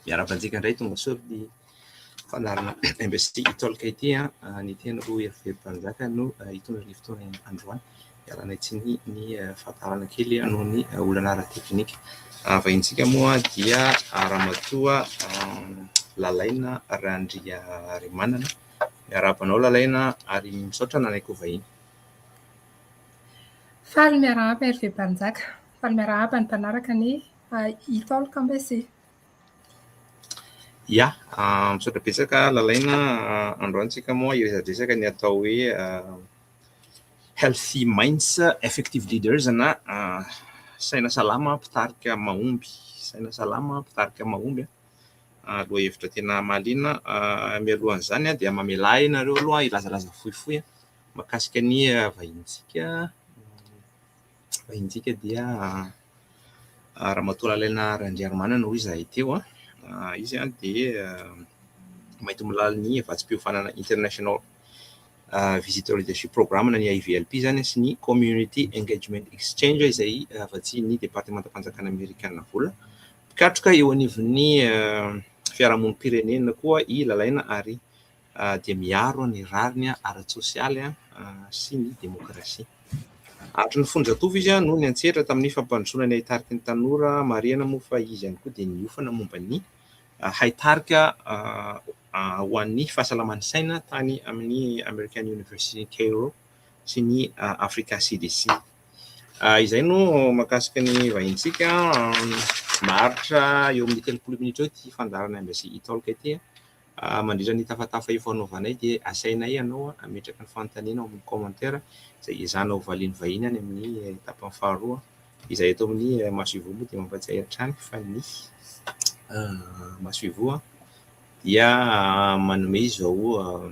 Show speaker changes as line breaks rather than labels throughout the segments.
miara-bantsika indray tonga soa ny fanarana MBC itolaka ity ny tena roa ery-mpanjaka no hitondra ny fotoana androany iarana tsy ny fahatarana kely noho ny olana ara-teknika. Vahintsika moa dia Ramatoa Lalaina Randriamanana. Miarabanao Lalaina ary misaotra nanaiko vahiny.
Faly miarahaba ery-mpanjaka. Faly miarahaba ny mpanaraka ny itolaka MBC.
Ya, misaotra betsaka Lalaina. Androantsika moa iresadresaka ny atao hoe healthy minds effective leaders na saina salama mpitarika mahomby. Saina salama mpitarika mahomby. Aloha hevitra tena mahaliana. Mialohan'izany dia mamelay nareo aloha ilazalaza fohifohy makasika ny vahintsika. Vahintsika dia Ramatoa Lalaina Randriamanana hoy izahay teo. Izy dia mahita milala ny vatsim-piofanana international visitor leadership program na ny IVLP zany sy ny community engagement exchange izay afa-tsy ny departementam-panjakana amerikana vola pikatroka eo anivon'ny fiarahamonim-pirenena koa i Lalaina ary dia miaro ny rariny ara-tsosialy sy ny demokrasia. Atry ny fonjatova izy no ny antsehatra tamin'ny fampandrosoana ny haitarika ny tanora marihana moa fa izy ihany koa dia niofana momba ny haitarika ho an'ny fahasalaman'ny saina tany amin'ny American University Cairo sy ny Africa CDC. Izay no makasika ny vahintsika maharitra eo amin'ny 30 minitra eo ty fandarana MBC itolaka ity. Mandritra ny tafatafa io fanaovanay dia asainay ianao ametraka ny fanontaniana ao amin'ny commentaire izay izahanao valiany vahiny any amin'ny tapany faharoa izay eto amin'ny Masoivo dia mampatsiahy hatrany fa ny Masoivo dia manome izao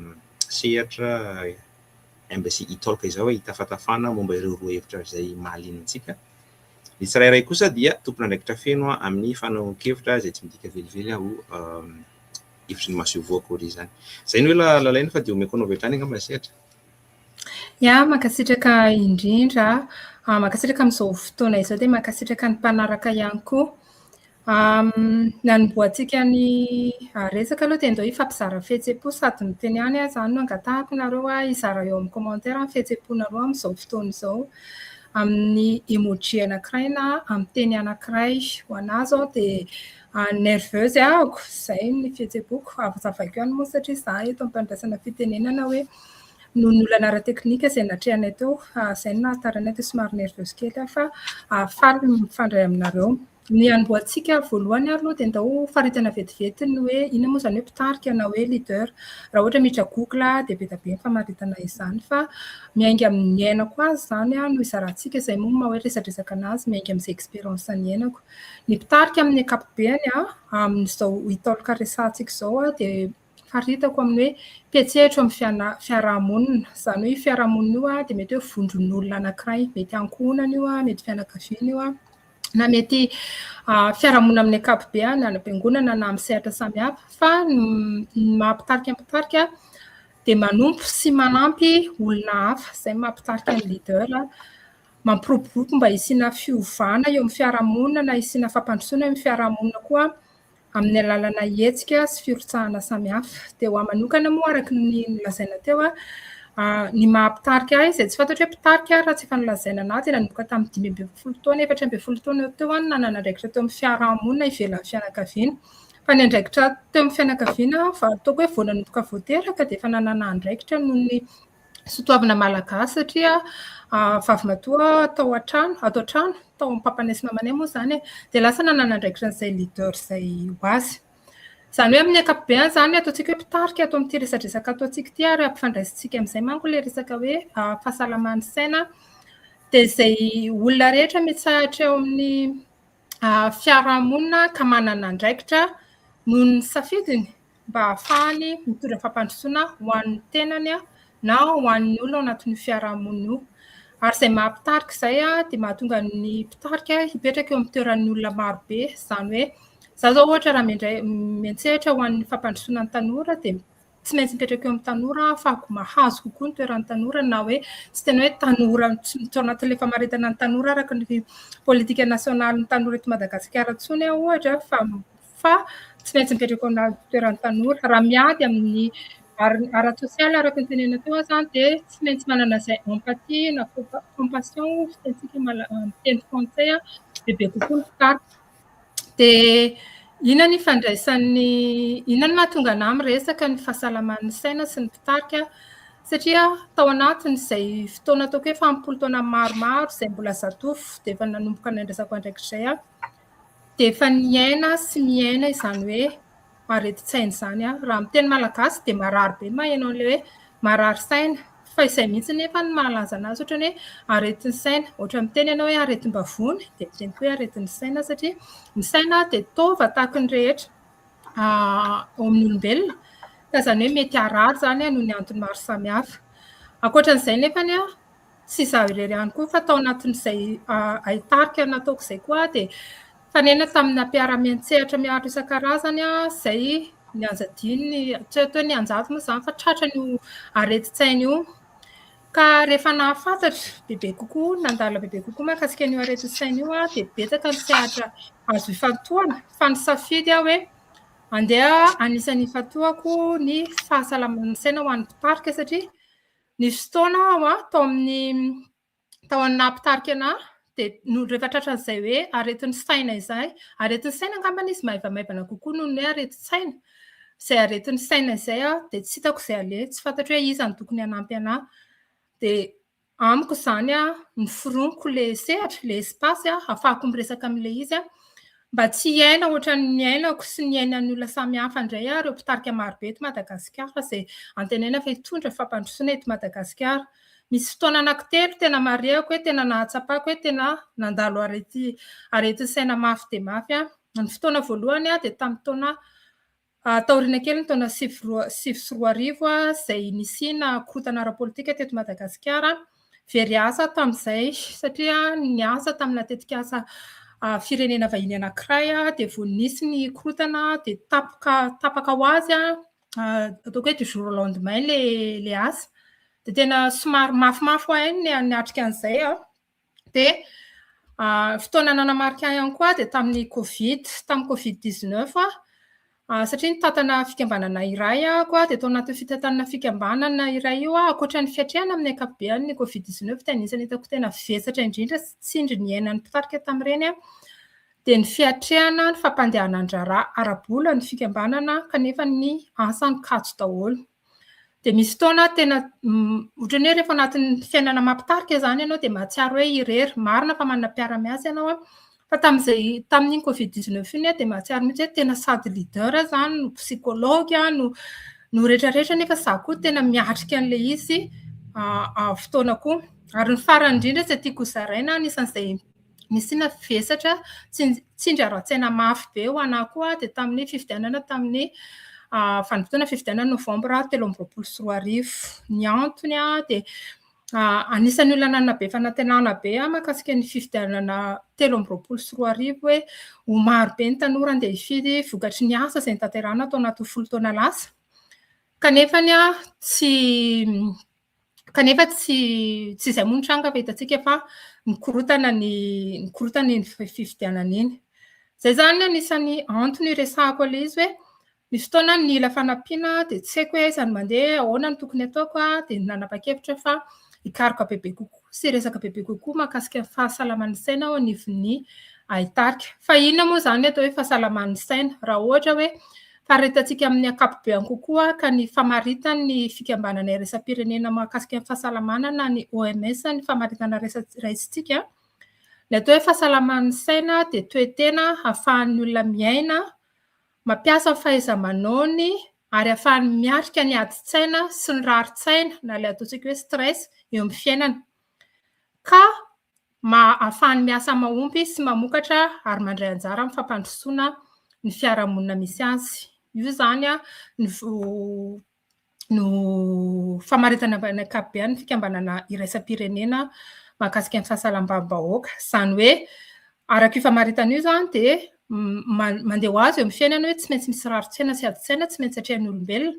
sehatra MBC itolaka izao hitafatafana momba ireo roa hevitra izay mahaliana antsika. Ny tsirairay kosa dia tompona andraikitra feno amin'ny fanaovan-kevitra izay tsy midika velively ho hevitry ny Masoivo akory izany. Izay ny hoe Lalaina fa dia omeko anao vetrany angamba sehatra.
Ya, makasitraka indrindra, makasitraka amin'izao fotoana izao dia makasitraka ny mpanaraka ihany koa. Nanomboantsika ny resaka aloha dia ndao hifampizara fihetseham-po sady miteny ihany izany no angatahako nareo hizara eo amin'ny commentaire ny fihetseham-ponareo amin'izao fotoana izao amin'ny emoji anankiray na amin'ny teny anankiray. Ho anahy izao dia nerveuse ahako, izay ny fihetseham-poko. Avazavaiko ihany moa satria izaho eto am-pandraisana fitenenana hoe noho ny olana ara-teknika izay natrehanay teo, izay no nahataranay teo somary nerveuse kely fa faly mifandray aminareo. Ny anomboantsika voalohany aloha dia ndao faritana vetivety ny hoe inona moa izany hoe mpitarika na hoe leader. Raha ohatra miditra Google dia be dia be ny famaritana izany fa miainga amin'ny iainako azy izany no izarantsika izay moa maha hoe resadresaka anazy miainga amin'izay expérience ny iainako. Ny mpitarika amin'ny ankapobeny amin'izao itolaka resantsika izao dia faritako amin'ny hoe petsehatra amin'ny fiarahamonina. Izany hoe fiarahamonina io dia mety hoe vondron'olona anankiray, mety ankohonana io, mety fianakaviana io na mety fiarahamonina amin'ny ankapobeny na am-piangonana na amin'ny sehatra samihafa fa ny mahampitarika dia manompo sy manampy olona hafa. Izay mahampitarika ny leader mampiroborobo mba hisiana fiovana eo amin'ny fiarahamonina na hisiana fampandrosoana eo amin'ny fiarahamonina koa amin'ny alalana hetsika sy firotsahana samihafa. Dia ho ahy manokana moa araka ny lazaina teo ny mahampitarika ahy izay tsy fantatro hoe mpitarika raha tsy efa nilazaina anahy dia nanomboka tamin'ny 12 taona, 14 taona eo teo no nanandraikitra teo amin'ny fiarahamonina ivelan'ny fianakaviana. Fa ny andraikitra teo amin'ny fianakaviana ataoko hoe vao nanomboka vao teraka dia efa nanana andraikitra noho ny soatoavana malagasy satria vavy matoa atao an-trano, tao amin'ny papanay sy mamanay moa izany dia lasa nanana andraikitra n'izay leader izay ho azy. Izany hoe amin'ny ankapobeny izany ataontsika hoe mpitarika atao amin'ity resadresaka ataontsika ity ary ampifandraisintsika amin'izay manko ilay resaka hoe fahasalaman'ny saina dia izay olona rehetra mitsahatra eo amin'ny fiarahamonina ka manana andraikitra noho ny safidiny mba ahafahany mitondra fampandrosoana ho an'ny tenany na ho an'ny olona ao anatin'ny fiarahamonina io. Ary izay mahampitarika izay dia mahatonga ny mpitarika hipetraka eo amin'ny toeran'ny olona marobe. Izany hoe izaho zao ohatra raha miantsehatra ho an'ny fampandrosoana ny tanora dia tsy maintsy mipetraka eo amin'ny tanora ahafahako mahazo kokoa ny toeran'ny tanora na hoe tsy tena hoe tanora tsy ao anatin'ilay famaritana ny tanora araka ny politika nasionaly ny tanora eto Madagasikara intsony ohatra fa fa tsy maintsy mipetraka ao anaty toeran'ny tanora. Raha miady amin'ny ara-tsosialy araka ny tenena teo zany de tsy maintsy manana zay empathie na compassion fitentsika teny frantsay bebe kokoa ny fitarika. De inona ny mahatonga anahy miresaka ny fahasalaman'ny saina sy ny fitarika satria tao anatin'izay fotoana ataoko hoe fampolo taona maromaro zay mbola zatofo de efa nanomboka nandraisako andraikitray de efa niaina sy miaina izany hoe areti-tsaina izany raha amin'ny teny malagasy de marary be maheno an'le hoe marary saina fa izay mihitsy nefa ny mahalaza anazy ohatra ny hoe aretin'ny saina ohatra amin'ny teny ianao hoe aretim-bavony de miteny koa hoe aretin'ny saina satria ny saina de tova tahaka ny rehetra ao amin'ny olombelona ka zany hoe mety harary zany noho ny antony maro samihafa. Ankoatran'izay nefany tsy izaho irery ihany koa fa tao anatin'izay hitarika nataoko izay koa de fanena tamina mpiara-miantsehatra miaro isan-karazany zay nianjadiny tsy atao ny anjady moa zany fa tratran'io areti-tsaina io ka rehefa nahafantatra bebe kokoa nandala bebe kokoa mahakasika an'io areti-tsaina io de betsaka ny sehatra azo ifantohana fa ny safidy hoe andeha anisan'ny ifantohako ny fahasalaman'ny saina ho an'ny mpitarika satria nisy fotoana aho tao amin'ny mpitarika anahy de rehefa tratran'izay hoe aretin'ny saina izay aretin'ny saina angambany izy maivamaivana kokoa noho ny hoe areti-tsaina izay aretin'ny saina izay de tsy hitako izay ale tsy fantatro hoe iza ny tokony hanampy anahy de amiko izany ny foroniko le sehatra le espace ahafahako miresaka amin'le izy mba tsy hiaina ohatra ny iainako sy ny iainan'ny olona samihafa indray ireo mpitarika marobe eto Madagasikara izay antenena fa hitondra fampandrosoana eto Madagasikara. Misy fotoana anankitelo tena marihako hoe tena nahatsapako hoe tena nandalo arety saina mafy de mafy ny fotoana voalohany de tamin'ny taona taoriana kely ny taona 2024 izay nisina korotana ara-politika teto Madagasikara very asa tamin'izay satria ny asa tamina tetika asa firenena vahiny anankiray de vao nisy ny korotana de tapaka ho azy ataoko hoe du jour au lendemain le asa de tena somary mafimafy ho ahy niatrika an'izay de fotoana nanamarika ihany koa de tamin'ny tamin'ny Covid-19 satria nitantana fikambanana iray de tao anaty fitantanana fikambanana iray io ankoatra ny fiatrehana amin'ny ankapobeny ny Covid-19 tena isan'ny hitako tena vesatra indrindra tsindry ny iainan'ny mpitarika tamin'ireny de ny fiatrehana ny fampandehana andrara ara-bola ny fikambanana kanefa ny asany katso daholo. De misy fotoana tena ohatra ny hoe rehefa anatin'ny fiainana mampitarika zany ianao de mahatsiaro hoe irery marina fa manana mpiara-miasa ianao fa tamin'iny Covid-19 iny de mahatsiaro mihitsy hoe tena sady leader zany no psikology no rehetrarehetra nefa za koa tena miatrika an'le izy fotoanako ary ny farany indrindra tsy tiako zaraina anisan'izay nisina vesatra tsindry ara-tsaina mafy be ho anahy koa de tamin'ny fifidianana tamin'ny vanim-potoana fifidianana novambra 2024 ny antony de anisan'ny olona nanana be fanantenana be mahakasika ny fifidianana 2024 hoe ho maro be ny tanora andeha hifidy vokatry ny asa izay nitanterahana tao anaty 10 taona lasa kanefa tsy izay moa nitranga fa hitantsika fa nikorotana ny fifidianana iny. Zay zany anisan'ny antony resahako le izy hoe misy fotoana nila fanampiana de tsy haiko hoe izany mandeha ahoana ny tokony ataoko de nanapa-kevitra fa hikaroka bebe kokoa sy resaka bebe kokoa mahakasika ny fahasalaman'ny saina ao anivon'ny hitarika. Fa inona moa zany atao hoe fahasalaman'ny saina raha ohatra hoe faretantsika amin'ny ankapobeny kokoa ka ny famaritan'ny fikambanana iraisam-pirenena mahakasika ny fahasalamana na ny OMS ny famaritana raisitsika ny atao hoe fahasalaman'ny saina de toe-tena ahafahan'ny olona miaina mampiasa fahaiza-manaony ary ahafahany miatrika ny adi-tsaina sy ny rari-tsaina na le ataontsika hoe stress eo amin'ny fiainana ka ahafahany miasa mahomby sy mamokatra ary mandray anjara amin'ny fampandrosoana ny fiarahamonina misy azy. Io zany no famaritana ny ankapobeny fikambanana iraisam-pirenena mahakasika ny fahasalamam-bahoaka izany hoe araka io famaritana io zany de mandeha ho azy eo amin'ny fiainana hoe tsy maintsy misy rari-tsaina sy adi-tsaina tsy maintsy atrehan'ny olombelona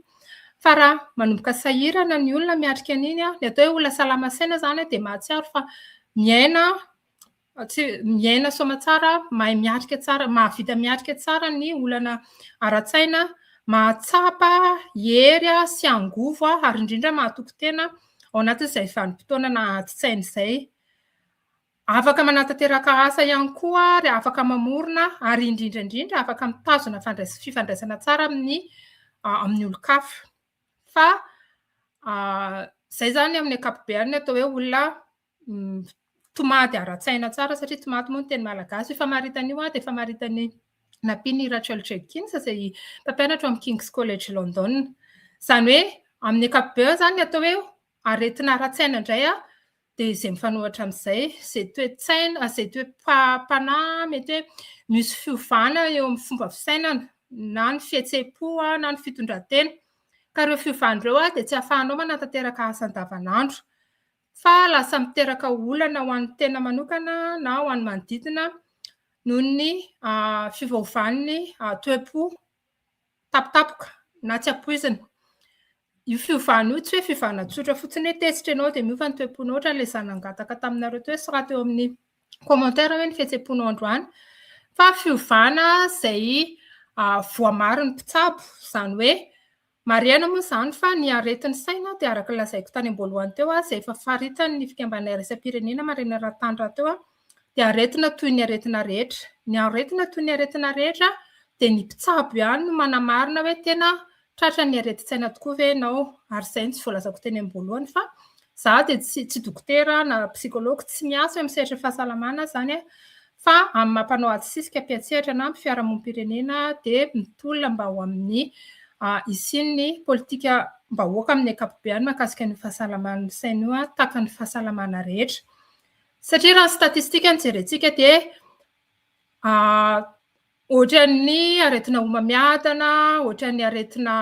fa raha manomboka sahirana ny olona miatrika an'iny ny atao hoe olona salama saina zany de mahatsiaro fa miaina miaina soamantsara, mahay miatrika tsara, mahavita miatrika tsara ny olana ara-tsaina, mahatsapa, hery sy angovo ary indrindra mahatoky tena ao anatin'izay vanim-potoana nahaty-tsaina izay. Afaka manatanteraka asa ihany koa ary afaka mamorona ary indrindra afaka mitazona fifandraisana tsara amin'ny olon-kafa. Fa zay zany amin'ny ankapobeny atao hoe olona tomady ara-tsaina tsara satria tomady moa ny teny malagasy. Famaritana io dia famaritany nampiany Rachel Jenkins izay mpampianatra amin'ny King's College London. Izany hoe amin'ny ankapobeny zany atao hoe aretina ara-tsaina indray dia izay mifanohitra amin'izay, izay toe-tsaina, izay toe-panahy mety hoe misy fiovana eo amin'ny fomba fisainana na ny fihetseham-po na ny fitondran-tena. Ka ireo fiovana ireo dia tsy ahafahanao manatanteraka asa andavanandro, fa lasa miteraka olana ho an'ny tena manokana na ho an'ny manodidina noho ny fiovaovan'ny toe-po tampotampoka na tsy ampoizina. Io fiovana io tsy hoe fiovana tsotra fotsiny hoe tesitra ianao dia miova ny toe-ponao ohatran'ilay izaho nangataka taminareo teo sao teo amin'ny commentaire hoe ny fihetseham-ponao androany, fa fiovana izay voamariny mpitsabo. Izany hoe marihana moa izany fa ny aretin'ny saina dia araka lazaiko tany am-boalohany teo izay efa faritan'ny fikambanana iraisam-pirenena Marina Ratandra teo dia aretina toy ny aretina rehetra. Ny aretina toy ny aretina rehetra dia ny mpitsabo ihany no manamarina hoe tena tratra ny areti-tsaina tokoa ve ianao, ary izay tsy voalazako teny am-boalohany fa za dia tsy dokotera na psikologa, tsy miasa amin'ny sehatra fahasalamana zany fa amin'ny mampanao ady sisika mpiantsehatra na amin'ny fiarahamonim-pirenena dia mitolona mba ho amin'ny isian'ny politika mbahoaka amin'ny ankapobeny mahakasika ny fahasalaman'ny saina io tahaka ny fahasalamana rehetra. Satria raha ny statistika no jerentsika dia ohatran'ny aretina homamiadana, ohatran'ny aretina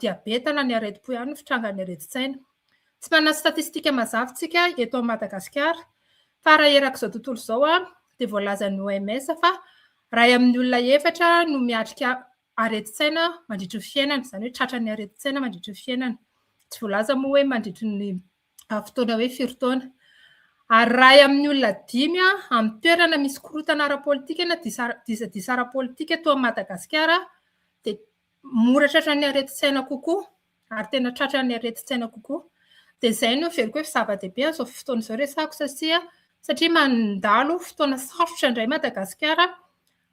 diabeta na ny areti-po ihany no fitrangan'ny areti-tsaina. Tsy manana statistika mazava tsika eto Madagasikara, fa raha erak'izao tontolo izao dia voalazan'ny OMS fa raha amin'ny olona 4 no miatrika areti-tsaina mandritry ny fiainana, izany hoe tratran'ny areti-tsaina mandritry ny fiainana. Tsy voalaza moa hoe mandritry ny fotoana hoe 5 taona. Ary raha amin'ny olona 5 amin'ny toerana misy korontana ara-politika na disadisa ara-politika eto Madagasikara dia mora tratran'ny areti-tsaina kokoa ary tena tratran'ny areti-tsaina kokoa. Dia izay no veriko hoe zava-dehibe amin'izao fotoana izao resako satria mandalo fotoana sarotra indray Madagasikara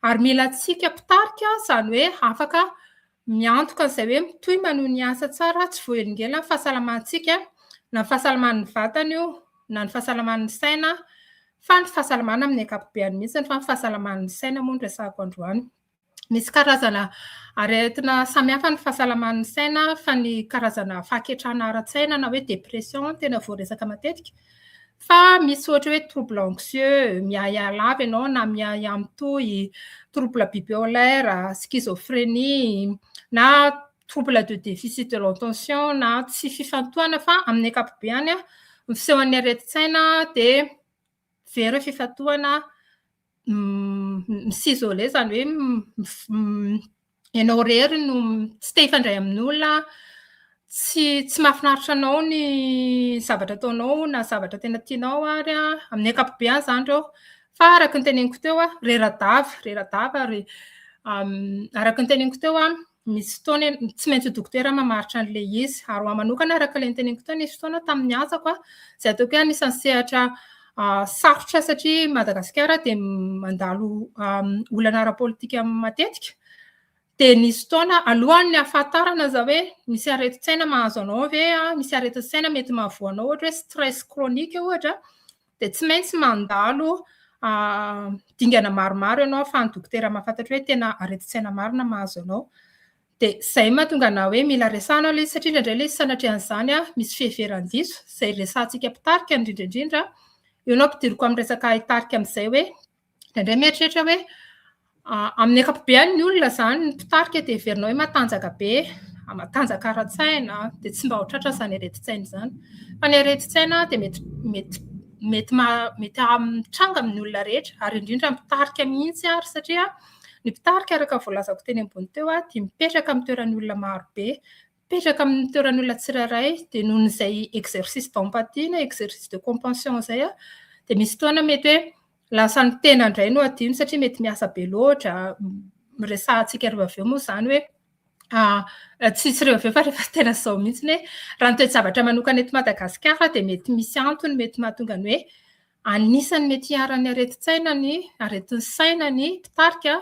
ary mila antsika mpitarika izany hoe afaka miantoka izay hoe mitohy manohy ny asa tsara tsy voahelingela ny fahasalamantsika na ny fahasalaman'ny vatana io na ny fahasalaman'ny saina fa ny fahasalamana amin'ny ankapobeny mihitsy fa ny fahasalaman'ny saina moa no resahako androany. Misy karazana aretina samihafa ny fahasalaman'ny saina fa ny karazana fahaketrana ara-tsaina na hoe dépression tena voaresaka matetika. Fa misy ohatra hoe trouble anxieux, miahy alava ianao na miahy amitohy, trouble bipolaire, schizophrénie na trouble de déficit de l'attention na tsy fifantohana fa amin'ny ankapobeny fisehon'ny areti-tsaina dia very fifantohana misisolé izany hoe ianao rery no tsy te hifandray amin'olona, tsy mahafinaritra anao ny zavatra ataonao na zavatra tena tianao ary amin'ny ankapobeny izany ireo. Fa araka ny teneniko teo rera-dava ary araka ny teneniko teo misy fotoana tsy maintsy dokotera mamaritra an'ilay izy. Ary ho manokana araka ilay teneniko teo nisy fotoana tamin'ny asako izay ataoko hoe anisan'ny sehatra sarotra satria Madagasikara dia mandalo olana ara-politika matetika. Dia nisy fotoana alohan'ny ahafantarana za hoe misy areti-tsaina mahazo anao ve, misy areti-tsaina mety mahavoanao ohatra hoe stress chronique ohatra, dia tsy maintsy mandalo dingana maromaro ianao fa ny dokotera mahafantatra hoe tena areti-tsaina marina mahazo anao. Dia izay mahatonga anao hoe mila resahana ilay izy satria indraindray ilay izy sanatrehan'izany misy fiheveran-diso izay resahantsika mpitarika indrindra io ianao ampidiriko amin'ny resaka hitarika amin'izay hoe indraindray mieritreritra hoe amin'ny ankapobeny ny olona izany ny mpitarika dia heverinao hoe matanjaka be, matanjaka ara-tsaina dia tsy mba ho tratra izany areti-tsaina izany. Fa ny areti-tsaina dia mety mitranga amin'ny olona rehetra ary indrindra mpitarika mihitsy ary satria ny mpitarika araka voalazako teny ambony teo dia mipetraka amin'ny toeran'ny olona maro be, mipetraka amin'ny toeran'ny olona tsirairay dia noho izay exercice d'empathie na exercice de compassion izay dia misy fotoana mety hoe lasa ny tena indray no adino satria mety miasa be loatra, resahantsika reo avy eo moa zany hoe tsisy reo avy eo fa rehefa tena zao mihitsiny hoe raha ny toe-javatra manokana eto Madagasikara dia mety misy antony mety mahatonga ny hoe anisany mety hiaran'ny areti-tsaina ny aretin'ny saina ny mpitarika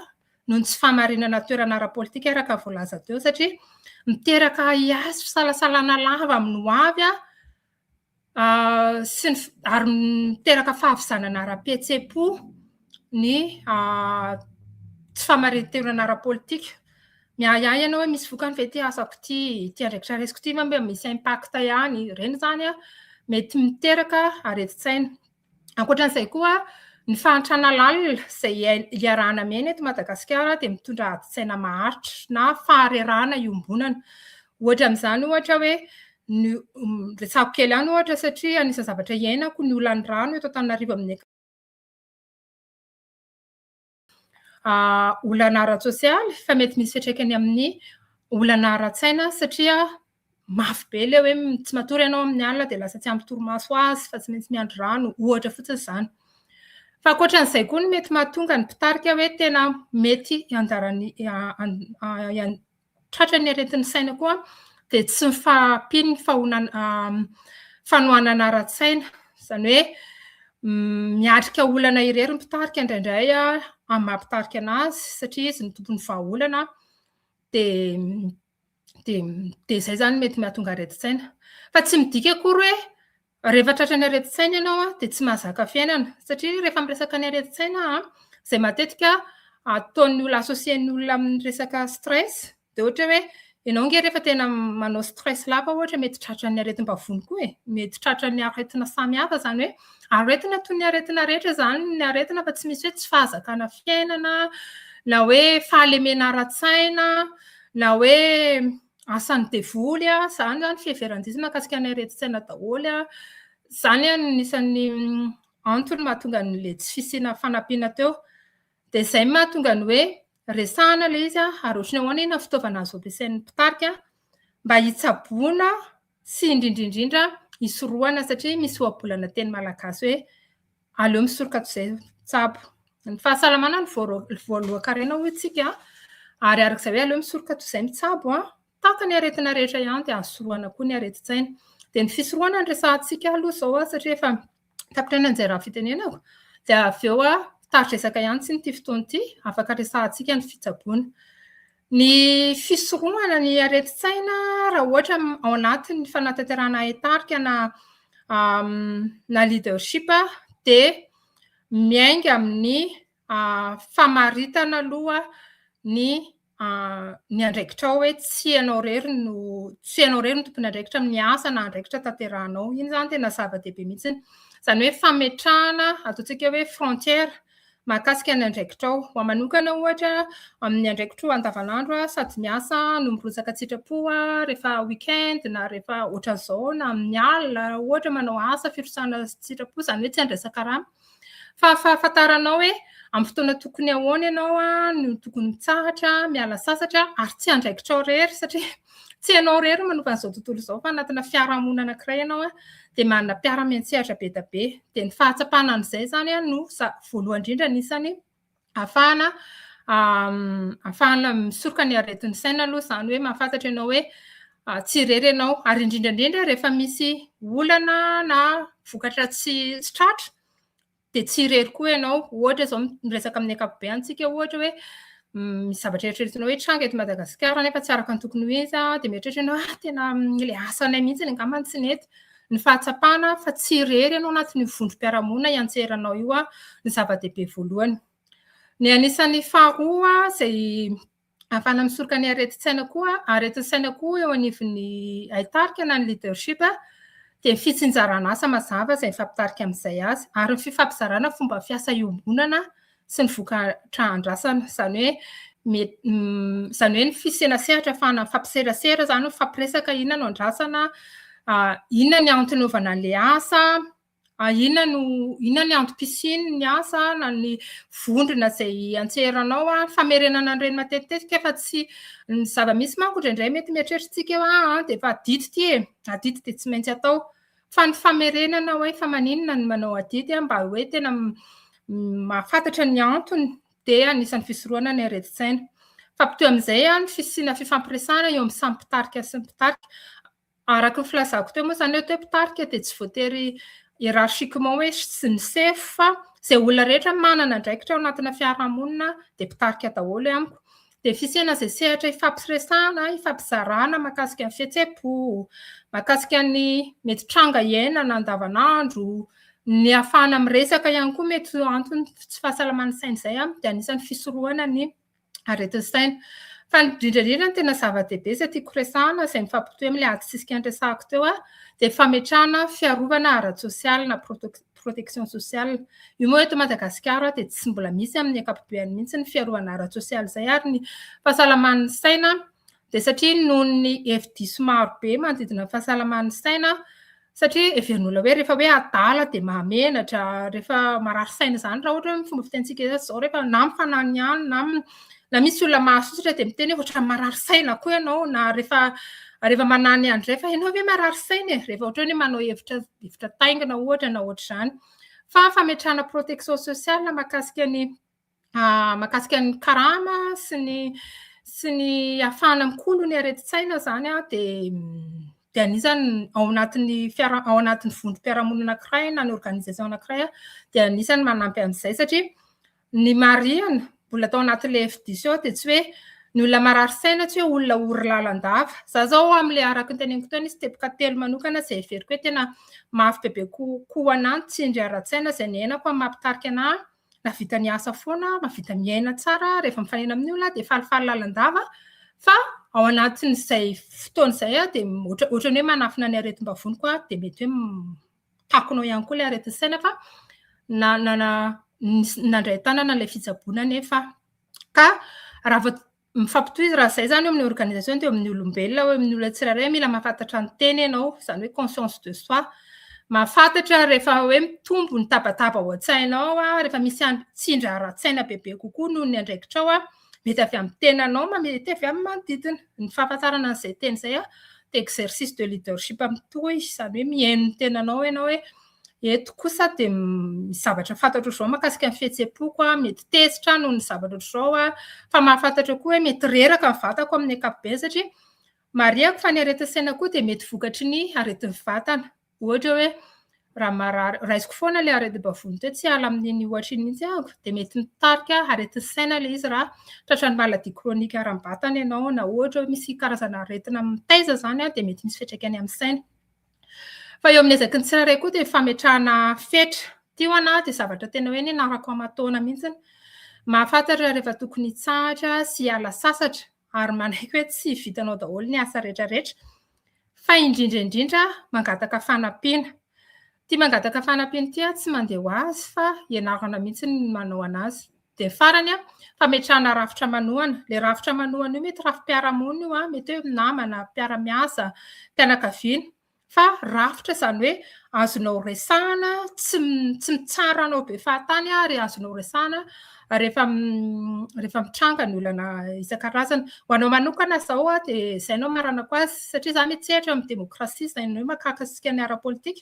noho ny tsy fahamarinana toerana ara-politika araka ny voalaza teo satria miteraka hiasy fisalasalana lava amin'ny ho avy ary miteraka fahavizanana ara-pihetsepo ny tsy fahamarinana ara-politika. Miahiahy ianao hoe misy vokany ve ty asako ty andraikitra resiko ty mba misy impact ihany, ireny zany mety miteraka areti-tsaina. Ankoatran'izay koa ny fahantrana lalina izay iarahana miaina eto Madagasikara dia mitondra adi-tsaina maharitra na faharerahana iombonana. Ohatra amin'izany ohatra hoe resahako kely ihany ohatra satria anisan'ny zavatra iainako ny olan'ny rano eto Antananarivo amin'ny olana ara-tsosialy fa mety misy fiantraikany amin'ny olana ara-tsaina satria mafy be ilay hoe tsy matory ianao amin'ny alina dia lasa tsy ampy torimaso azy fa tsy maintsy miandry rano, ohatra fotsiny izany. Fa ankoatran'izay koa no mety mahatonga ny mpitarika hoe tena mety tratrany aretin'ny saina koa dia tsy mifampino ny fanohanana ara-tsaina. Izany hoe miatrika olana irery ny mpitarika indraindray amin'ny mampitarika anazy satria izy ny tompony vahaolana dia izay zany mety mahatonga areti-tsaina. Fa tsy midika akory hoe rehefa tratrany areti-tsaina ianao dia tsy mahazaka fiainana satria rehefa miresaka ny areti-tsaina izay matetika ataon'ny olona asosien'ny olona amin'ny resaka stress dia ohatra hoe ianao nge rehefa tena manao stress lava ohatra mety tratrany aretim-bavony koa mety tratrany aretina samihafa zany hoe aretina toy ny aretina rehetra zany ny aretina fa tsy misy hoe tsy fahazakana fiainana na hoe fahalemena ara-tsaina na hoe asan'ny devoly zany zany fiheveran-diso mahakasika ny areti-tsaina daholo zany anisan'ny antony mahatonga n'le tsy fisiana fanampiana teo dia izay mahatonga ny hoe resahana ilay izy ary ohatrany ahoana inona fitaovana azo ampiasain'ny mpitarika mba hitsaboana sy indrindrindrindra hisorohana satria misy ohabolana teny malagasy hoe aleo misoroka toy izay tsabo. Ny fahasalamana ny voalohan-karena hoy isika ary arak'izay hoe aleo misoroka toy izay mitsabo tahaka ny aretina rehetra ihany dia hasorohana koa ny areti-tsaina. Dia ny fisorohana ny resahantsika aloha izao satria efa tapitra ny anjara fitenenako dia avy eo taritra resaka ihany tsy ny fotoana ity afaka resahantsika ny fitsaboana. Ny fisorohana ny areti-tsaina raha ohatra ao anatin'ny fanatanterahana hitarika na leadership dia miainga amin'ny famaritana aloha ny andraikitra hoe tsy ianao rery no tompony andraikitra amin'ny asa na andraikitra tanterahanao. Iny zany tena zava-dehibe mihitsiny. Izany hoe fametrahana ataontsika hoe frontière mahakasika ny andraikitrao. Ho manokana ohatra amin'ny andraikitro andavanandro sady miasa no mirotsaka tsitrapo rehefa weekend na rehefa ohatran'izao na amin'ny alina ohatra manao asa firosana tsitrapo izany hoe tsy andresaka rano. Fa fahafantaranao hoe amin'ny fotoana tokony ahoana ianao no tokony mitsahatra, miala sasatra ary tsy andraikitrao rery satria tsy ianao rery manompa an'izao tontolo izao fa anatina fiarahamonina anankiray ianao dia manana mpiara-miantsehatra be dia be. Dia ny fahatsapana an'izay zany no voalohany indrindra anisany ahafahana misoroka ny aretin'ny saina aloha izany hoe mahafantatra ianao hoe tsy rery ianao ary indrindra rehefa misy olana na vokatra tsy tratra dia tsy rery koa ianao. Ohatra izao miresaka amin'ny ankapobeny tsika ohatra hoe misy zavatra eritreretinao hoe tranga eto Madagasikara nefa tsy araka ny tokony ho izy dia mieritreritra ianao tena ilay asanay mihitsy angambany tsy nety. Ny fahatsapana fa tsy rery ianao anatin'ny vondrom-piarahamonina iantseranao io ny zava-dehibe voalohany. Ny anisan'ny faharoa izay ahafahana misoroka ny areti-tsaina koa, aretin'ny saina koa eo anivon'ny hitarika na ny leadership dia ny fitsinjarana asa mazava izay mifampitarika amin'izay azy ary ny fifampizarana fomba fiasa iombonana sy ny vokatra andrasana. Izany hoe ny fisiana sehatra ahafahana mifampiserasera zany mifampiresaka inona no andrasana, inona ny antony an'ilay asa, inona ny antom-pisiany ny asa na ny vondrona izay antseranao famerenana an'ireny matetitetika fa tsy ny zava-misy manko indraindray mety mieritreritsika eo dia efa adito ty dia tsy maintsy atao fa ny famerenana hoe fa maninona ny manao adidy mba hoe tena mahafantatra ny antony dia anisan'ny fisorohana ny areti-tsaina. Fampitoy amin'izay ny fisiana fifampiresahana eo amin'ny samy mpitarika sy ny mpitarika. Araka ny filazako teo moa zany hoe mpitarika dia tsy voatery hiérarchiquement hoe sy ny sefo fa izay olona rehetra manana andraikitra ao anatina fiarahamonina dia mpitarika daholo amiko. Dia fisiana izay sehatra ifampiresahana, ifampizarana mahakasika ny fihetseham-po, mahakasika ny mety tranga iainana andavanandro, ny ahafahana miresaka ihany koa mety antony tsy fahasalaman'ny saina izay dia anisan'ny fisorohana ny aretin'ny saina. Fa indrindra tena zava-dehibe izay tiako resahana izay mifampitohy amin'ilay ady tsisika niresahako teo dia fametrahana fiarovana ara-tsosialy na protection sociale. Io moa eto Madagasikara dia tsy mbola misy amin'ny ankapobeny mihitsy ny fiarovana ara-tsosialy izay ary ny fahasalaman'ny saina dia satria noho ny hevi-diso marobe manodidina ny fahasalaman'ny saina satria heverin'olona hoe rehefa hoe adala dia mahamenatra, rehefa marary saina izany raha ohatra hoe fomba fitentsika izao rehefa na mifanany ihany na misy olona mahasositra dia miteny hoe ohatran'ny marary saina koa ianao na rehefa manany andray fa ianao hoe marary saina rehefa ohatra hoe manao hevitra taingina ohatra na ohatr'izany. Fa fametrahana protection sociale mahakasika ny karama sy ny ahafahana mikolo ny areti-tsaina zany dia anisany ao anatin'ny vondrom-piarahamonina anankiray na ny organisation anankiray dia anisany manampy amin'izay satria ny marihana mbola tao anatin'ilay hevi-diso dia tsy hoe ny olona marary saina tsy hoe olona ory lalandava. Za zao amin'ilay araka ny teneniko teo nisy teboka telo manokana izay heveriko hoe tena mafy bebe kokoa an'any tsindry ara-tsaina izay niainako amin'ny mampitarika anahy. Navita ny asa foana, navita miaina tsara, rehefa mifanena amin'ny olona dia falifaly lalandava. Fa ao anatin'izay fotoana izay dia ohatran'ny hoe manafina ny aretim-bavony koa dia mety hoe takonao ihany koa ilay aretin'ny saina fa nandray tanana ilay fitsaboana nefa. Ka raha mifampitohy raha izay zany amin'ny organisation dia amin'ny olombelona hoe amin'ny olona tsirairay mila mahafantatra ny teny ianao izany hoe conscience de soi. Mahafantatra rehefa hoe mitombo ny tabataba ao an-tsainao rehefa misy tsindry ara-tsaina bebe kokoa noho ny andraikitrao mety avy amin'ny tenanao mety avy amin'ny manodidina. Ny fahafantarana an'izay teny izay dia exercice de leadership mitohy izany hoe mihaino ny tenanao ianao hoe eto kosa dia misy zavatra fantatro izao mahakasika ny fihetseham-poko mety tesitra noho ny zavatra ohatr'izao fa mahafantatra koa hoe mety reraka ny vatako amin'ny ankapobeny satria marihako fa ny aretin'ny saina koa dia mety vokatry ny aretin'ny vatana. Ohatra hoe raha marary raisiko foana ilay areti-bavony teo tsy ala amin'iny ohatra iny mihitsy ahako dia mety mitarika aretin'ny saina ilay izy raha tratra ny maladie kronika aram-batana ianao na ohatra hoe misy karazana aretina mitaiza izany dia mety misy fiantraikany amin'ny saina. Fa eo amin'ny ezaky ny tsirairay koa dia fametrahana fetra. Tio dia zavatra tena hoe nianarako aman-taona mihitsy. Mahafantatra rehefa tokony hitsahatra sy hiala sasatra ary manaiky hoe tsy vitanao daholo ny asa rehetrarehetra. Fa indrindra mangataka fanampiana. Tia mangataka fanampiana ity tsy mandeha ho azy fa ianarana mihitsy ny manao anazy. Dia farany fametrahana rafitra manohana. Ilay rafitra manohana io mety rafim-piarahamonina io mety hoe namana, mpiara-miasa, mpianakaviana. Fa rafitra izany hoe azonao resahana, tsy mitsaranao be fahatany ary azonao resahana rehefa mitranga ny olana isan-karazany. Ho anao manokana izao dia izay anao maranako azy satria za mihetsehatra amin'ny demokrasia izay hoe mahakasika ny ara-politika.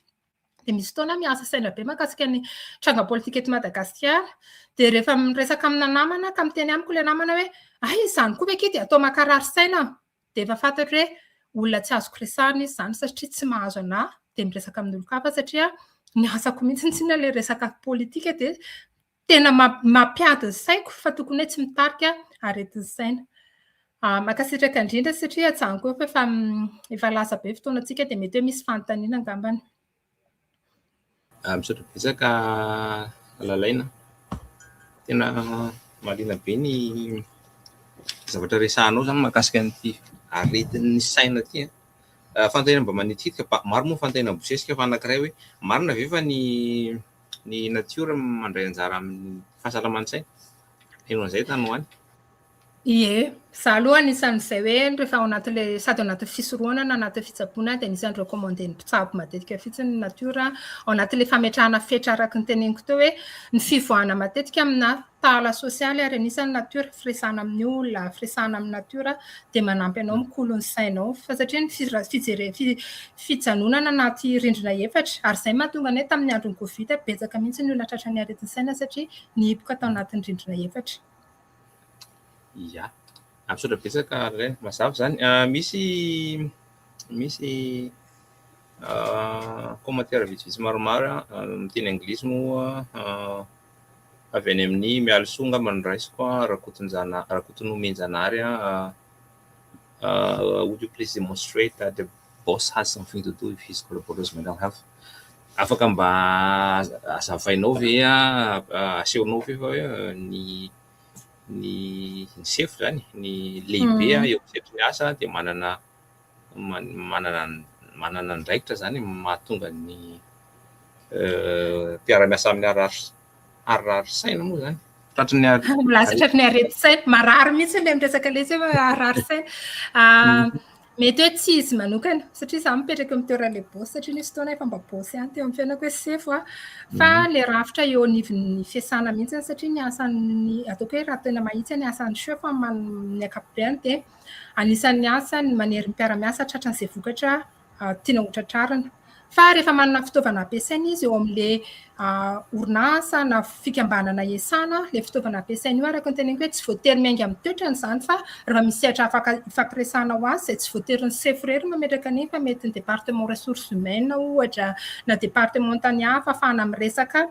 Dia misy fotoana miasa saina be mahakasika ny tranga politika eto Madagasikara. Dia rehefa miresaka amina namana ka miteny amiko ilay namana hoe izany koa ve dia atao makarary saina dia efa fantatra hoe olona tsy azoko resahana izy izany satria tsy mahazo anahy dia miresaka amin'olon-kafa satria ny asako mihitsy tsy ilay resaka politika dia tena mampiady ny saiko fa tokony hoe tsy mitarika aretin'ny saina. Mankasitraka indrindra satria hajanoko efa lasa be fotoanantsika dia mety hoe misy fanontaniana angambany.
Misaotra betsaka Lalaina. Tena mahaliana be ny zavatra resahanao zany mahakasika an'ity aretin'ny saina ity. Fantahina mba manitikika maro moa fantahina bosesika fa anankiray hoe marina ve fa ny natiora mandray anjara amin'ny fahasalaman'ny saina. Hainao an'izay tany ho any.
Ie, za aloha anisan'izay hoe rehefa ao anatin'ilay sady ao anatin'ny fisorohana na anatin'ny fitsaboana dia anisan'ny recommandé-n'ny mpitsabo matetika fotsiny ny natiora ao anatin'ilay fametrahana fetra araka ny teneniko teo hoe ny fivoahana matetika amina tala sosialy ary anisan'ny natiora firesahana amin'ny olona, firesahana amin'ny natiora dia manampy anao mikolo ny sainao fa satria ny fijanonana anaty rindrina efatra ary izay mahatonga ny hoe tamin'ny andron'ny Covid betsaka mihitsy ny olona tratra ny aretin'ny saina satria nihiboka tao anatin'ny rindrina efatra.
Ya, absoluta betsaka ray mazava zany. Misy commentaire vitsivitsy maromaro amin'ny teny anglisy moa avy any amin'ny mialosoa angamba ny raisiko Rakotonomenjanary would you please demonstrate that the boss has something to do with his collaborators' mental health? Afaka mba azavainao ve asehonao ve fa hoe ny chef zany ny lehibe eo amin'ny asa dia manana andraikitra zany mahatonga ny mpiara-miasa amin'ny arary saina moa zany
tratry ny areti-saina marary mihitsy ilay miresaka ilay hoe arary saina mety hoe tsy izy manokana satria za mipetraka amin'ny toeran'ilay bosy satria nisy fotoana efa mba bosy ihany teo amin'ny fiainako hoe sefo fa le rafitra eo anivon'ny fiasana mihitsy satria ny asan'ny ataoko hoe raha tena mahitsy ny asan'ny chef amin'ny ankapobeny dia anisan'ny asany manery mpiara-miasa tratran'izay vokatra tiana hotratrarina fa rehefa manana fitaovana ampiasaina izy eo amin'ilay orinasa na fikambanana iasana ilay fitaovana ampiasaina io araka ny teneniko hoe tsy voatery miainga amin'ny toetrany izany fa rehefa misy sehatra ifampiresahana ho azy izay tsy voatery ny chef irery mametraka an'iny fa mety ny département ressources humaines ohatra na département tany hafa ahafahana miresaka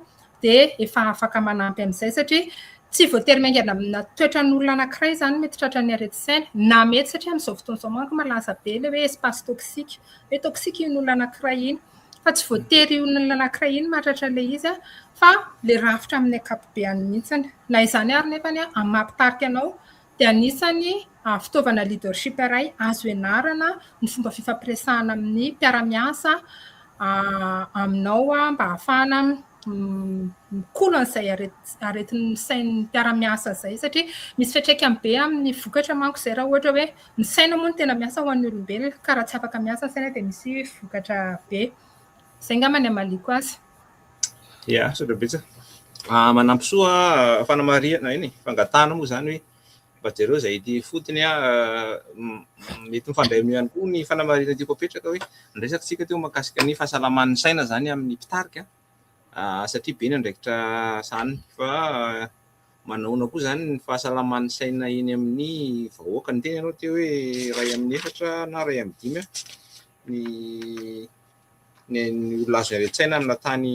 dia efa afaka manampy amin'izay satria tsy voatery miaingana amina toetran'olona anankiray izany mety tratrany areti-saina na mety satria amin'izao fotoan'izao manko malaza be ilay hoe espace toxique hoe toxique iny olona anankiray iny fa tsy voatery olona anankiray iny mahatratra ilay izy fa le rafitra amin'ny ankapobeny mihitsiny na izany ary nefany hamampitarika anao dia anisany fitaovana leadership iray azo ianarana ny fomba fifampiresahana amin'ny mpiara-miasa aminao mba ahafahana mikolo an'izay aretin'ny sain'ny mpiara-miasa izay satria misy fiantraikany be amin'ny vokatra manko izay raha ohatra hoe ny saina moa no tena miasa ho an'ny olombelona ka raha tsy afaka miasa ny saina dia misy vokatra be izay angamba ny amaliko azy.
Ia, sodra betsaka. Manampy soa fanamarihana iny fangatahana moa zany hoe mba jereo izay ity fotony mety mifandray amin'ny ihany koa ny fanamarihana tiako apetraka hoe nresakantsika teo mahakasika ny fahasalaman'ny saina zany amin'ny mpitarika satria be ny andraikitra zany fa manaona koa zany ny fahasalaman'ny saina iny amin'ny vahoaka ny teny ianao teo hoe ray amin'ny efatra na ray amin'ny dimy ny olona azo areti-saina amina tany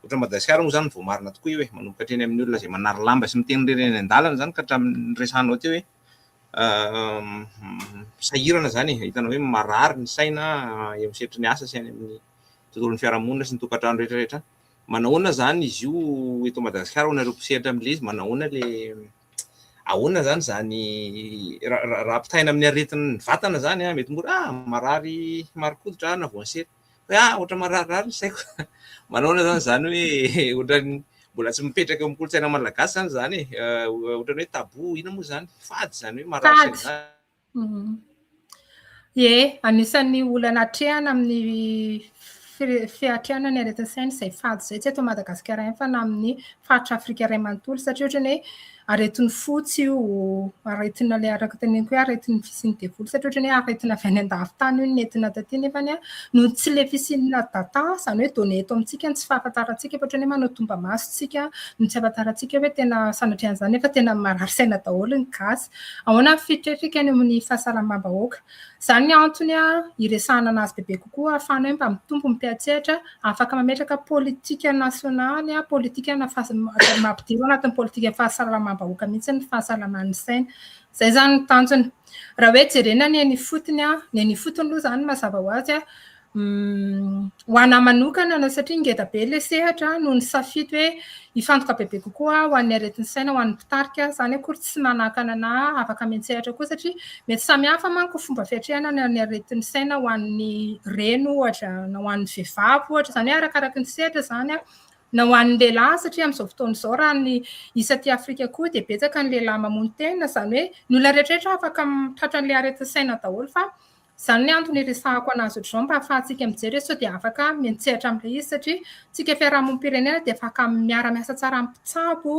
ohatra Madagasikara moa zany vao marina tokoa io hoe manomboka hatreny amin'ny olona izay manary lamba sy miteny reny an-dalana zany ka hatramin'ny resahanao teo hoe sahirana zany hitanao hoe marary ny saina eo amin'ny sehatry ny asa sy any amin'ny tontolon'ny fiarahamonina sy ny tokantrano rehetrarehetra. Manahoana zany izy io eto Madagasikara ho nareo mpisehatra amin'ilay izy manahoana ahoana zany raha ampitaina amin'ny aretin'ny vatana zany mety mora marary marikoditra na voansery hoe ohatra mararary saiko manahoana zany hoe ohatra mbola tsy mipetraka eo amin'ny kolontsaina malagasy zany ohatra hoe tabou ina moa zany fady zany hoe marary
zany. Anisan'ny olana hatrehana amin'ny fiatrehana ny aretin'ny saina izay fady izay tsy eto Madagasikara ihany fa na amin'ny faritra Afrika iray manontolo satria ohatra ny hoe aretin'ny fotsy io aretina ilay araka teneniko hoe aretin'ny fisian'ny devoly satria ohatra ny hoe aretina avy any an-davitany io nentina taty nefany noho tsy ilay fisian'ny data izany hoe donné eto amintsika ny tsy fahafantarantsika ohatra ny hoe manao tomba masontsika no tsy ahafantarantsika hoe tena sanatrehan'izany nefa tena marary saina daholo ny gasy ahoana fitretrikany amin'ny fahasalamam-bahoaka izany ny antony iresahana anazy bebe kokoa ahafahana hoe mba mitombo mpiatsehatra afaka mametraka politika nasionaly politika mampidiro anatin'ny politika fahasalamam-bahoaka mihitsy ny fahasalaman'ny saina izay zany ny tanjony raha hoe jerena ny eny fotony aloha zany mazava ho azy ho ana manokana na satria ngeda be ilay sehatra noho ny safidy hoe hifantoka bebe kokoa ho an'ny aretin'ny saina ho an'ny mpitarika zany akory tsy manakana na afaka miantsehatra koa satria mety samihafa manko fomba fiatrehana ny aretin'ny saina ho an'ny reno ohatra na ho an'ny vehivavy ohatra zany hoe arakaraka ny sehatra zany na ho an'ny lehilahy satria amin'izao fotoana izao raha ny isa aty Afrika koa dia betsaka ny lehilahy mamono tena, izany hoe ny olona rehetrarehetra afaka mitratra an'ilay aretin-saina daholo fa izany ny antony iresahako anazy ohatr'izao mba ahafahantsika mijery sao dia afaka miantsehatra amin'ilay izy satria tsika fiarahamonim-pirenena dia afaka miara-miasa tsara mpitsabo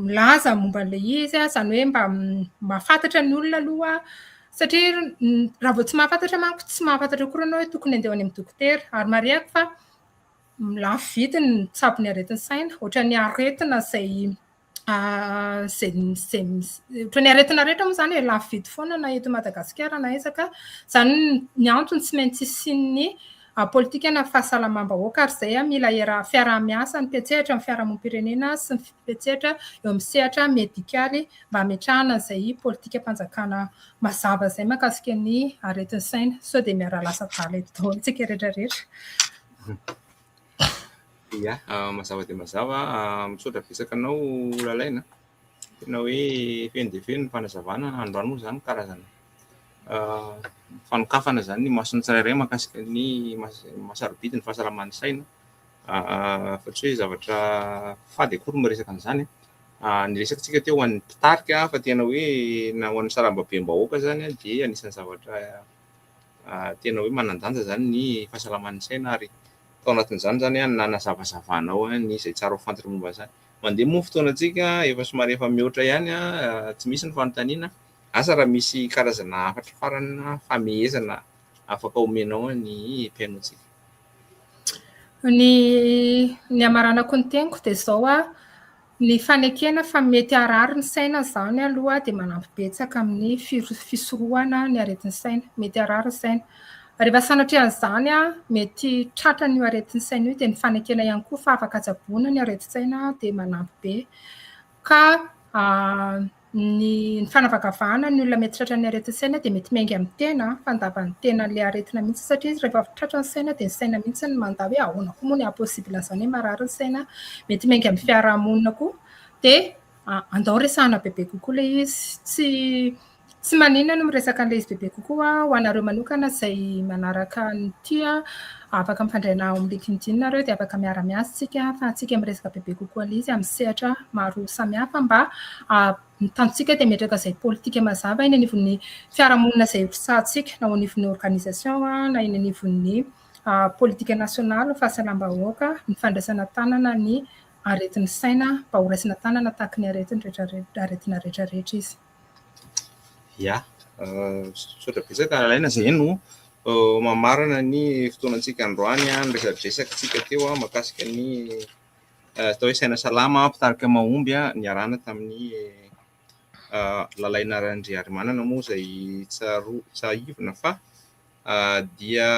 milaza momba an'ilay izy izany hoe mba fantatra ny olona aloha satria raha vao tsy mahafantatra manko tsy mahafantatra koa ianao hoe tokony andeha any amin'ny dokotera ary marihako fa lafo vidy ny mitsabo ny aretin'ny saina ohatra ny aretina izay ohatra ny aretina rehetra moa izany lafo vidy foana na eto Madagasikara na ezaka izany ny antony tsy maintsy isian'ny politika na fahasalamam-bahoaka ary izay mila fiaraha-miasa ny mpiantsehatra amin'ny fiarahamonim-pirenena sy ny mpiantsehatra eo amin'ny sehatra medikaly mba hametrahana izay politika mpanjakana mazava izay mahakasika ny aretin'ny saina sao dia miara-lasa tala eto daholo tsika rehetrarehetra.
Ia, mazava dia mazava, misaotra betsaka anao lalaina. Tena hoe feno dia feno ny fanazavana androany moa izany karazana fanokafana izany ny mason'ny tsirairay mahakasika ny masarobidy ny fahasalaman'ny saina fa tsy hoe zavatra fady akory miresaka an'izany. Ny resakantsika teo ho an'ny mpitarika fa tena hoe na ho an'ny sarambabem-bahoaka izany dia anisan'ny zavatra tena hoe manan-danja izany ny fahasalaman'ny saina ary tao anatin'izany zany nanazavazavanao ny izay tsara ho fantatra momba izany. Mandeha moa fotoanantsika efa somary efa mihoatra ihany tsy misy ny fanontaniana asa raha misy karazana hafatra farana famehezana afaka omenao ny mpiainoantsika.
Ny amaranako ny teniko dia izao ny fanekena fa mety harary ny saina izany aloha dia manampy betsaka amin'ny fisorohana ny aretin'ny saina, mety harary ny saina. Rehefa sanatria an'izany mety tratra ny aretin'ny saina io dia ny fanekena ihany koa fa afaka tsaboana ny aretin-saina dia manampy be. Ka ny fanavakavahana ny olona mety tratra ny aretin'ny saina dia mety miainga amin'ny tena fandavan'ny tena ilay aretina mihitsy satria rehefa tratra ny saina dia ny saina mihitsy ny mandà hoe ahoana koa moa ny aposible an'izany hoe marary ny saina, mety miainga amin'ny fiarahamonina koa dia andao resahana bebe kokoa ilay izy tsy maninona no miresaka an'ilay izy bebe kokoa ho anareo manokana izay manaraka ny tia afaka mifandray amin'ny LinkedIn nareo dia afaka miara-miasa tsika fa tsika miresaka bebe kokoa ilay izy amin'ny sehatra maro samihafa mba ny tanjontsika dia metraka izay politika mazava eny anivon'ny fiarahamonina izay hosahantsika na ho anivon'ny organisation na eny anivon'ny politika nasionaly fahasalam-bahoaka ny fandraisana tanana ny aretin'ny saina mba ho raisina tanana tahaka ny aretina rehetrarehetra izy.
Ia, misaotra betsaka lalaina izay no mamarana ny fotoanantsika androany ny resadresaka teo mahakasika ny atao hoe saina salama mpitarika mahomby niarahana tamin'ny lalaina Randriarimanana moa izay tsahivana fa dia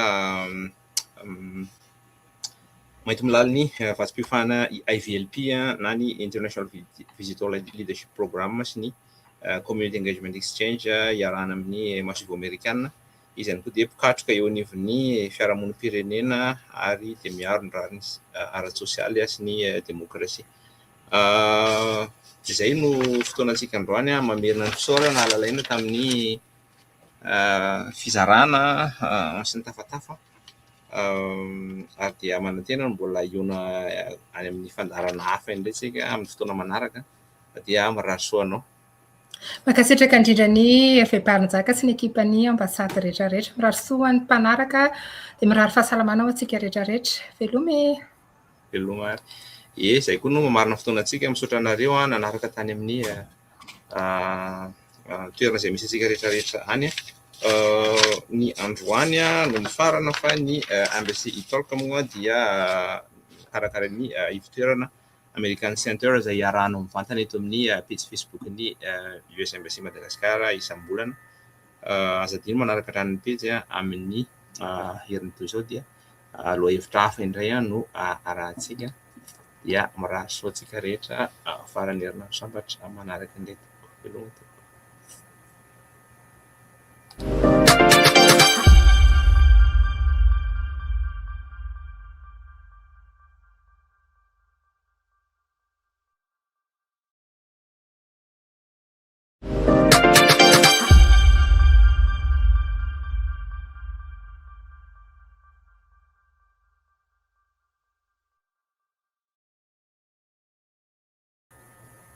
mahita milala ny vatsim-piofana IVLP na ny International Visitor Leadership Program sy ny Community Engagement Exchange iarahana amin'ny Masivo Amerikana izany koa dia mpikatroka eo anivon'ny fiarahamonim-pirenena ary dia miaro ny rariny ara-tsosialy sy ny demokrasia. Izay no fotoanantsika androany mamerina ny fisaorana lalaina tamin'ny fizarana sy ny tafatafa ary dia manantena mbola iona any amin'ny fandarana hafa indray tsika amin'ny fotoana manaraka dia mirary soanao.
Mankasitraka indrindra ny Hervé-Barinjaka sy ny ekipany ambasady rehetrarehetra. Mirary soa ny mpanaraka dia mirary fahasalamana ho antsika rehetrarehetra. Veloma e!
Veloma ary. Izay koa no mamarina fotoanantsika misaotra anareo nanaraka tany amin'ny toerana izay misy antsika rehetrarehetra any. Ny androany no mifarana fa ny Embassy e-Talk moa dia karakara ny ivon-toerana American Center izay iarahana mivantana eto amin'ny page Facebook ny US Embassy Madagasikara isam-bolana. Aza adino manaraka ran'ny page amin'ny herin'ny toy izao dia aloha hevitra hafa indray no arahantsika dia mirary soa antsika rehetra faran'ny herinandro sambatra manaraka indray. Veloma.